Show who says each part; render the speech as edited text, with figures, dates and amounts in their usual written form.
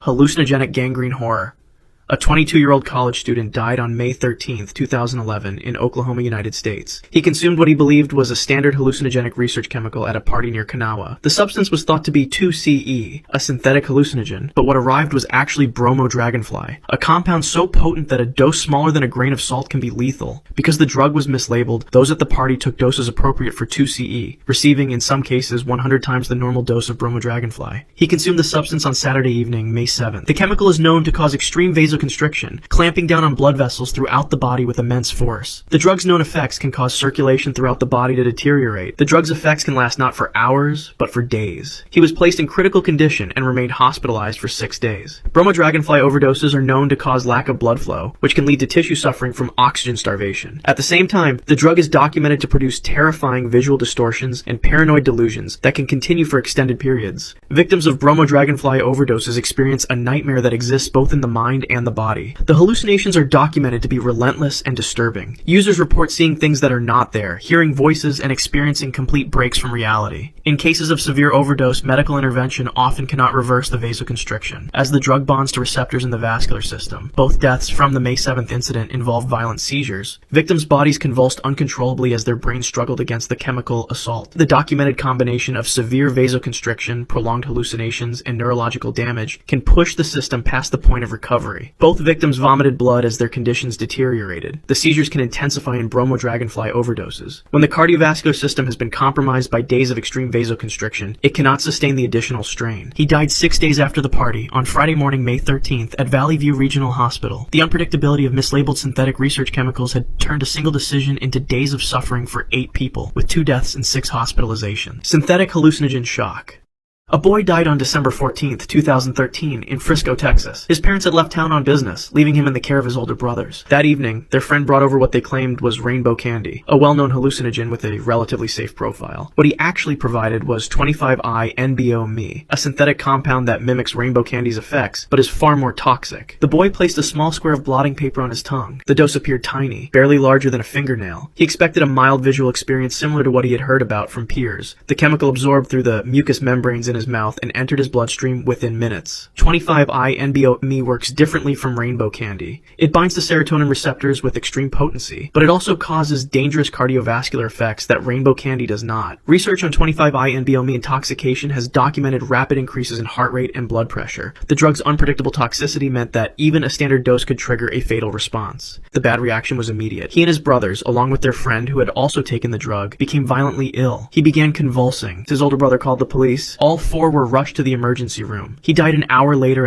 Speaker 1: Hallucinogenic gangrene horror. A 22-year-old college student died on May 13, 2011 in Oklahoma, United States. He consumed what he believed was a standard hallucinogenic research chemical at a party near Kanawha. The substance was thought to be 2-CE, a synthetic hallucinogen, but what arrived was actually bromo dragonfly, a compound so potent that a dose smaller than a grain of salt can be lethal. Because the drug was mislabeled, those at the party took doses appropriate for 2-CE, receiving in some cases 100 times the normal dose of bromo dragonfly. He consumed the substance on Saturday evening, May 7th. The chemical is known to cause extreme vasoconstriction, clamping down on blood vessels throughout the body with immense force. The drug's known effects can cause circulation throughout the body to deteriorate. The drug's effects can last not for hours, but for days. He was placed in critical condition and remained hospitalized for 6 days. Bromo dragonfly overdoses are known to cause lack of blood flow, which can lead to tissue suffering from oxygen starvation. At the same time, the drug is documented to produce terrifying visual distortions and paranoid delusions that can continue for extended periods. Victims of bromo dragonfly overdoses experience a nightmare that exists both in the mind and the body. The hallucinations are documented to be relentless and disturbing. Users report seeing things that are not there, hearing voices, and experiencing complete breaks from reality. In cases of severe overdose, medical intervention often cannot reverse the vasoconstriction, as the drug bonds to receptors in the vascular system. Both deaths from the May 7th incident involved violent seizures. Victims' bodies convulsed uncontrollably as their brains struggled against the chemical assault. The documented combination of severe vasoconstriction, prolonged hallucinations, and neurological damage can push the system past the point of recovery. Both victims vomited blood as their conditions deteriorated. The seizures can intensify in bromo dragonfly overdoses. When the cardiovascular system has been compromised by days of extreme vasoconstriction, it cannot sustain the additional strain. He died 6 days after the party, on Friday morning, May 13th, at Valley View Regional Hospital. The unpredictability of mislabeled synthetic research chemicals had turned a single decision into days of suffering for 8 people, with 2 deaths and 6 hospitalizations. Synthetic hallucinogen shock. A boy died on December 14, 2013, in Frisco, Texas. His parents had left town on business, leaving him in the care of his older brothers. That evening, their friend brought over what they claimed was rainbow candy, a well-known hallucinogen with a relatively safe profile. What he actually provided was 25I-NBO-Me, a synthetic compound that mimics rainbow candy's effects, but is far more toxic. The boy placed a small square of blotting paper on his tongue. The dose appeared tiny, barely larger than a fingernail. He expected a mild visual experience similar to what he had heard about from peers. The chemical absorbed through the mucous membranes in his mouth and entered his bloodstream within minutes. 25I-NBO-Me works differently from rainbow candy. It binds to serotonin receptors with extreme potency, but it also causes dangerous cardiovascular effects that rainbow candy does not. Research on 25I-NBO-Me intoxication has documented rapid increases in heart rate and blood pressure. The drug's unpredictable toxicity meant that even a standard dose could trigger a fatal response. The bad reaction was immediate. He and his brothers, along with their friend who had also taken the drug, became violently ill. He began convulsing. His older brother called the police. All 4 were rushed to the emergency room. He died an hour later at